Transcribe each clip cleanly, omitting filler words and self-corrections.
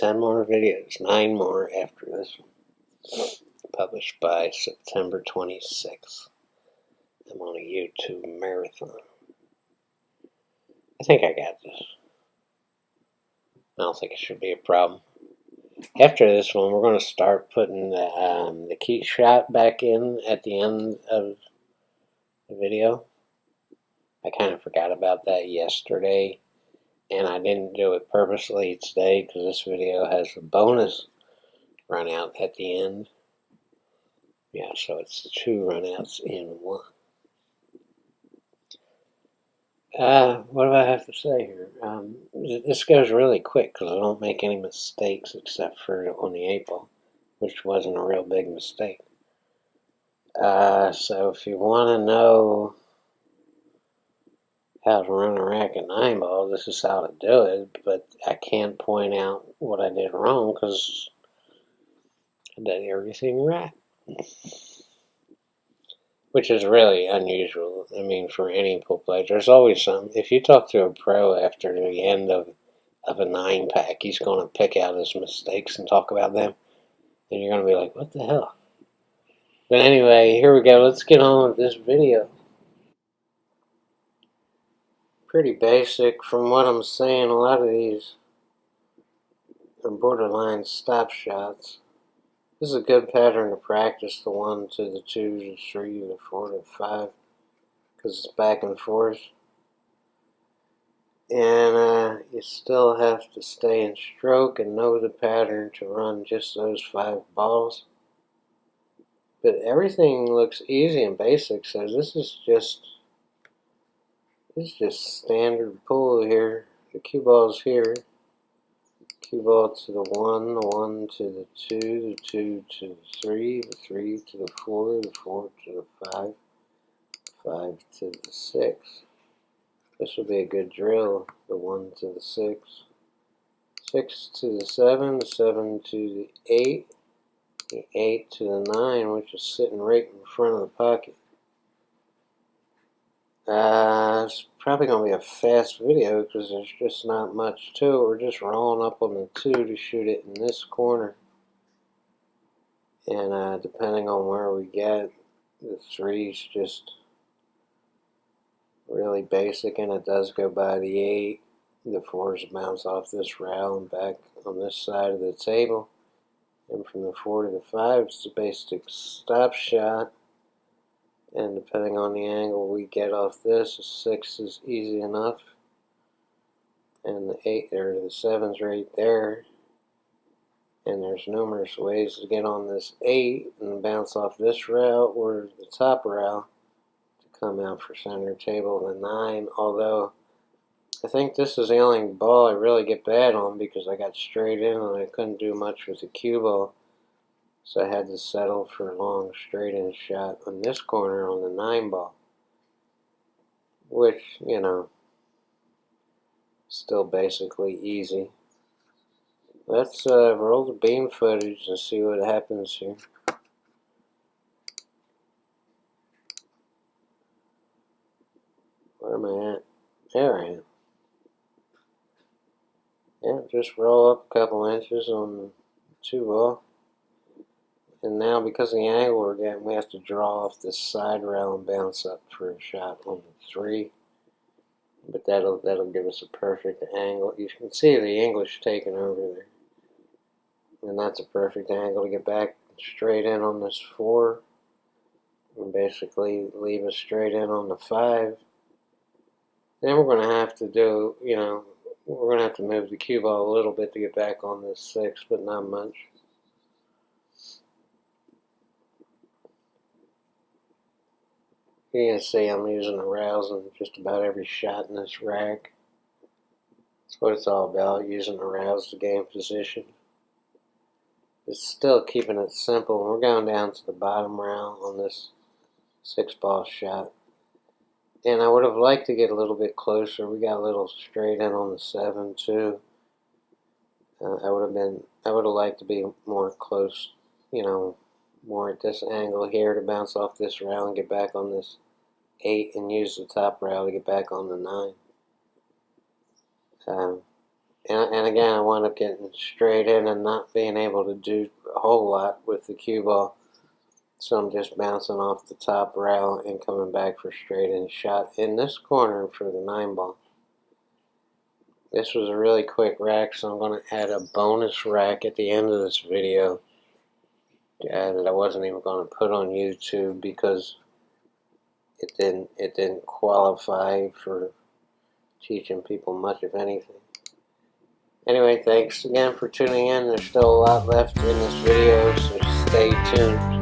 10 more videos, 9 more after this one. Published by September 26th. I'm on a YouTube marathon. I think I got this. I don't think it should be a problem. After this one, we're going to start putting the key shot back in at the end of the video. I kind of forgot about that yesterday, and I didn't do it purposely today because this video has a bonus run out at the end. Yeah, so it's 2 runouts in 1. What do I have to say here? This goes really quick because I don't make any mistakes except for on the 8 ball, which wasn't a real big mistake. So if you want to know how to run a rack of 9 ball, this is how to do it, but I can't point out what I did wrong because I did everything right. Which is really unusual. I mean, for any pool player, there's always some. If you talk to a pro after the end of a 9-pack, he's going to pick out his mistakes and talk about them. And you're going to be like, what the hell? But anyway, here we go. Let's get on with this video. Pretty basic. From what I'm saying, a lot of these are borderline stop shots. This is a good pattern to practice, the 1 to the 2 to the 3 to the 4 to the 5, because it's back and forth. And you still have to stay in stroke and know the pattern to run just those 5 balls. But everything looks easy and basic, so this is just standard pool here. The cue ball's here. Cue ball to the 1, the 1 to the 2, the 2 to the 3, the 3 to the 4, the 4 to the 5, 5 to the 6. This will be a good drill. The 1 to the 6, 6 to the 7, the 7 to the 8, the 8 to the 9, which is sitting right in front of the pocket. It's probably going to be a fast video because there's just not much to it. We're just rolling up on the 2 to shoot it in this corner. And depending on where we get, the 3's just really basic, and it does go by the 8. The 4's bounce off this rail and back on this side of the table. And from the 4 to the 5, it's the basic stop shot. And depending on the angle we get off this, the 6 is easy enough. And the 8 or the 7's right there. And there's numerous ways to get on this 8 and bounce off this rail or the top rail to come out for center table. The 9, although I think this is the only ball I really get bad on because I got straight in and I couldn't do much with the cue ball. So I had to settle for a long straight in shot on this corner on the 9 ball. Which, you know, still basically easy. Let's roll the beam footage and see what happens here. Where am I at? There I am. Yeah, just roll up a couple inches on the 2 ball. And now because of the angle we're getting, we have to draw off this side rail and bounce up for a shot on the 3. But that'll give us a perfect angle. You can see the English taking over there. And that's a perfect angle to get back straight in on this 4. And basically leave us straight in on the 5. Then we're going to have to do, you know, we're going to have to move the cue ball a little bit to get back on this 6, but not much. You can see I'm using the rails in just about every shot in this rack. That's what it's all about, using the rails to gain position. It's still keeping it simple. We're going down to the bottom rail on this 6 ball shot. And I would have liked to get a little bit closer. We got a little straight in on the 7 too. I would have liked to be more close, you know, more at this angle here to bounce off this rail and get back on this 8 and use the top rail to get back on the 9. And again, I wound up getting straight in and not being able to do a whole lot with the cue ball. So I'm just bouncing off the top rail and coming back for straight in shot in this corner for the 9-ball. This was a really quick rack, so I'm going to add a bonus rack at the end of this video that I wasn't even going to put on YouTube because it didn't qualify for teaching people much of anything. Anyway, thanks again for tuning in. There's still a lot left in this video, so stay tuned.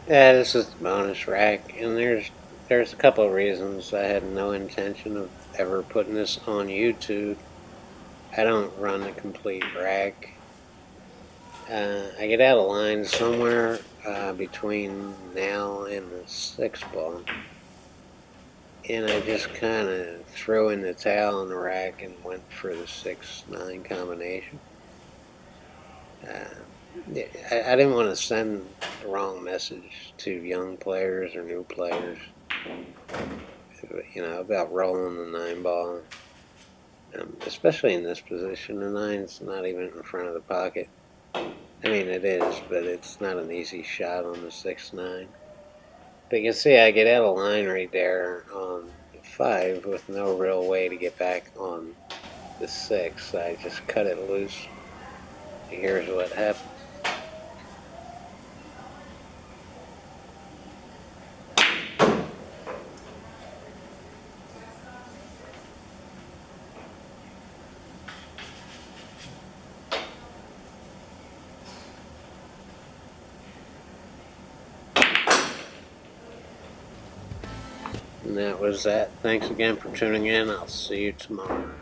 Yeah, this is the bonus rack, and there's a couple of reasons I had no intention of ever putting this on YouTube. I don't run a complete rack. I get out of line somewhere between now and the 6-ball, and I just kind of threw in the towel on the rack and went for the 6-9 combination. I didn't want to send the wrong message to young players or new players, about rolling the 9-ball. Especially in this position, the 9's not even in front of the pocket. I mean, it is, but it's not an easy shot on the 6-9. But you can see I get out of line right there on the 5 with no real way to get back on the 6. I just cut it loose. Here's what happened. And that was that. Thanks again for tuning in. I'll see you tomorrow.